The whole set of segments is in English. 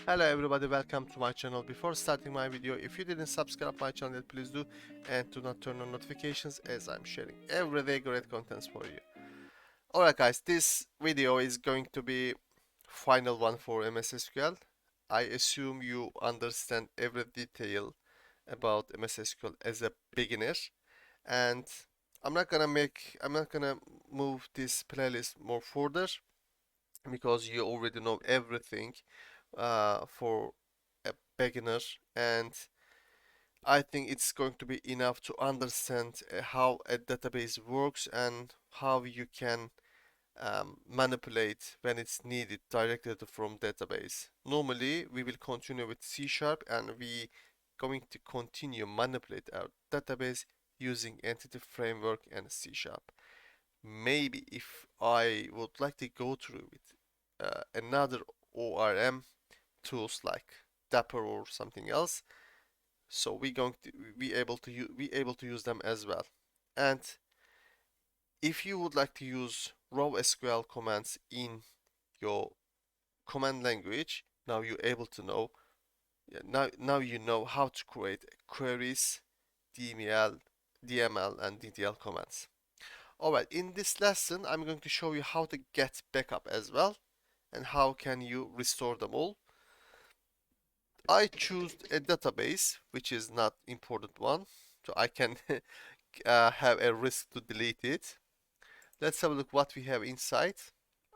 Hello everybody, welcome to my channel. Before starting my video, if you didn't subscribe my channel yet, please do, and do not turn on notifications as I'm sharing everyday great contents for you. Alright guys, this video is going to be final one for MS SQL. I assume you understand every detail about MS SQL as a beginner, and I'm not gonna move this playlist more further because you already know everything for a beginner, and I think it's going to be enough to understand how a database works and how you can manipulate when it's needed directly from database. Normally we will continue with C# and we going to continue manipulate our database using entity framework and C#. Maybe if I would like to go through with another ORM tools like Dapper or something else, so we're going to be able to use them as well. And if you would like to use raw SQL commands in your command language, now you're able to know. Yeah, now you know how to create queries, DML, and DTL commands. Alright, in this lesson, I'm going to show you how to get backup as well, and how can you restore them all. I choose a database, which is not important one, so I can have a risk to delete it. Let's have a look what we have inside.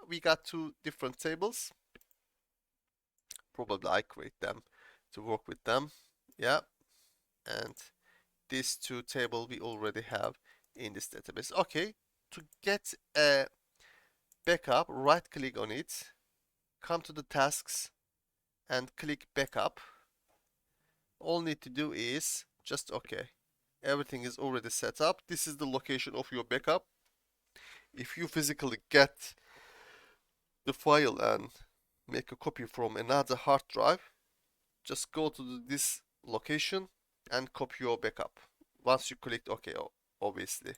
We got two different tables. Probably I create them to work with them. Yeah, and these two table we already have in this database. Okay, to get a backup, right click on it, come to the tasks and click backup. All need to do is just okay. Everything is already set up. This is the location of your backup. If you physically get the file and make a copy from another hard drive, just go to this location and copy your backup. Once you click OK, obviously.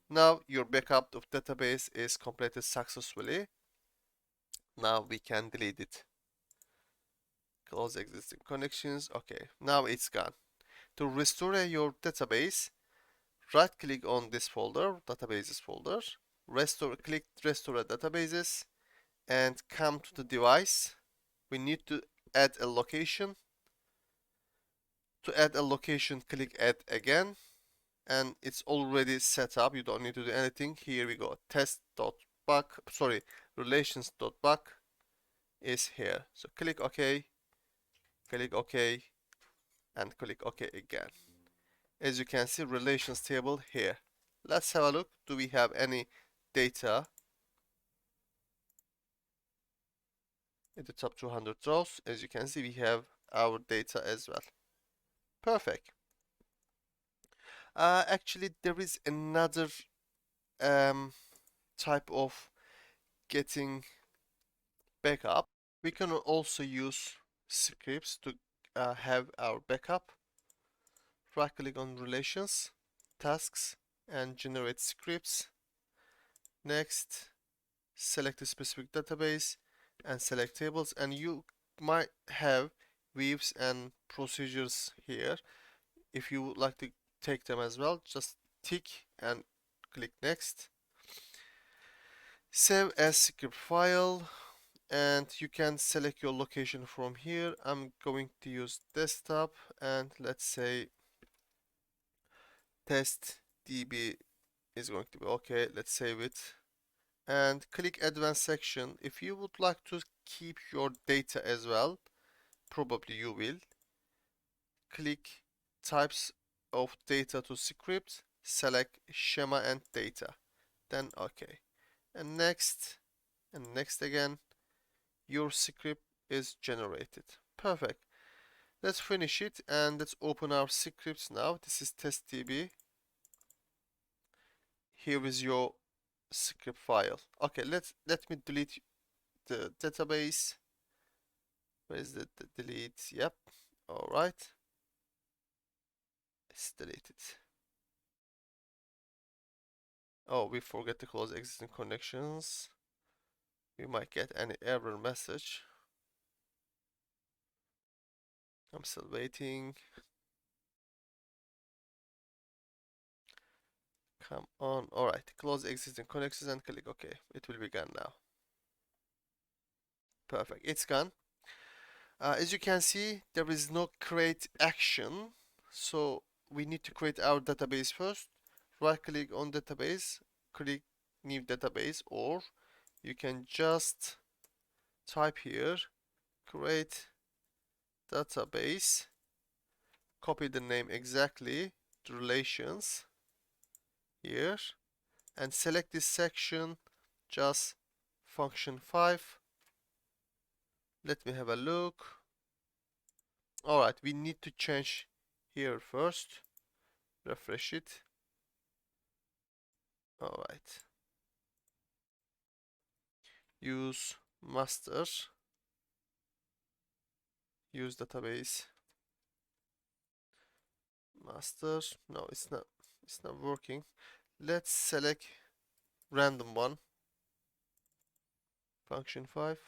Now your backup of database is completed successfully. Now we can delete it. Close existing connections. Okay, now it's gone. To restore your database, right click on this folder, databases folder, click restore databases, and come to the device. We need to add a location. To add a location, click add again, and it's already set up. You don't need to do anything. Here we go. Relations.back is here. So click OK, and click OK again. As you can see, relations table here. Let's have a look. Do we have any data in the top 200 rows? As you can see, we have our data as well. Perfect. Actually, there is another type of getting backup. We can also use scripts to have our backup. Right click on relations, tasks, and generate scripts. Next, select a specific database and select tables, and you might have views and procedures here. If you would like to take them as well, just tick and click next. Save as script file, and you can select your location from here. I'm going to use desktop, and let's say test db is going to be okay. Let's save it and click advanced section. If you would like to keep your data as well, probably you will, click types of data to script, select schema and data, then okay, and next again. Your script is generated. Perfect. Let's finish it and let's open our scripts now. This is testdb. Here is your script file. Okay, let me delete the database. Where is the delete? Yep. All right. It's deleted. Oh, we forget to close existing connections. We might get an error message. I'm still waiting. Come on. Alright, close existing connections and click OK. It will be gone now. Perfect, it's gone. As you can see, there is no create action. So we need to create our database first. Right click on database, click new database, or you can just type here, create database, copy the name exactly, the relations here, and select this section, just function 5. Let me have a look. Alright, we need to change here first. Refresh it. Alright. Use master. Use database. Master. No, it's not. It's not working. Let's select random one. Function 5.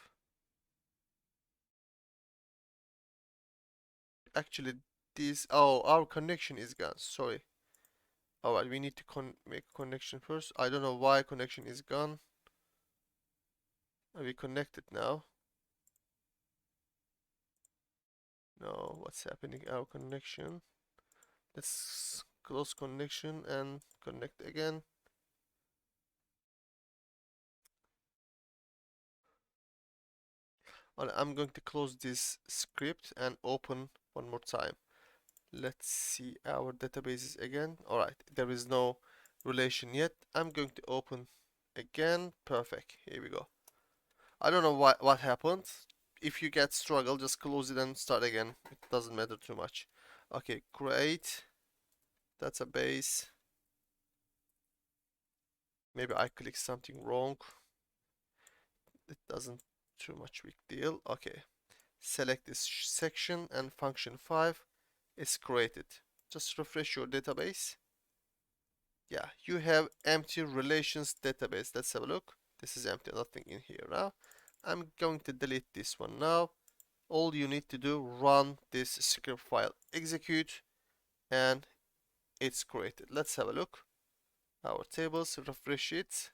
Actually, this. Oh, our connection is gone. Sorry. Alright, we need to make a connection first. I don't know why connection is gone. Are we connected now? No, what's happening? Our connection. Let's close connection and connect again. I'm going to close this script and open one more time. Let's see our databases again. Alright, there is no relation yet. I'm going to open again. Perfect. Here we go. I don't know what happened. If you get struggle, just close it and start again. It doesn't matter too much. Okay, create database. Maybe I clicked something wrong. It doesn't too much big deal. Okay, select this section and function 5 is created. Just refresh your database. Yeah, you have empty relations database. Let's have a look. This is empty, nothing in here now. I'm going to delete this one now. All you need to do, run this script file, execute, and it's created. Let's have a look. Our tables, refresh it.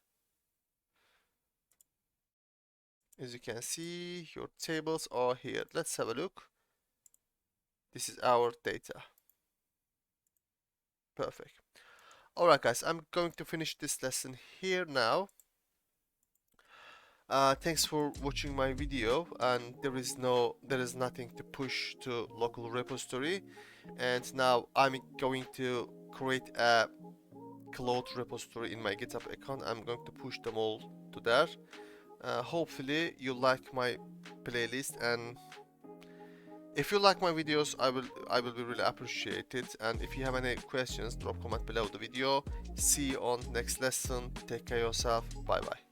As you can see, your tables are here. Let's have a look. This is our data. Perfect. Alright guys, I'm going to finish this lesson here now. Thanks for watching my video, and there is nothing to push to local repository, and now I'm going to create a cloud repository in my GitHub account. I'm going to push them all to there. Hopefully you like my playlist, and if you like my videos, I will be really appreciated. And if you have any questions, drop comment below the video. See you on next lesson. Take care of yourself. Bye bye.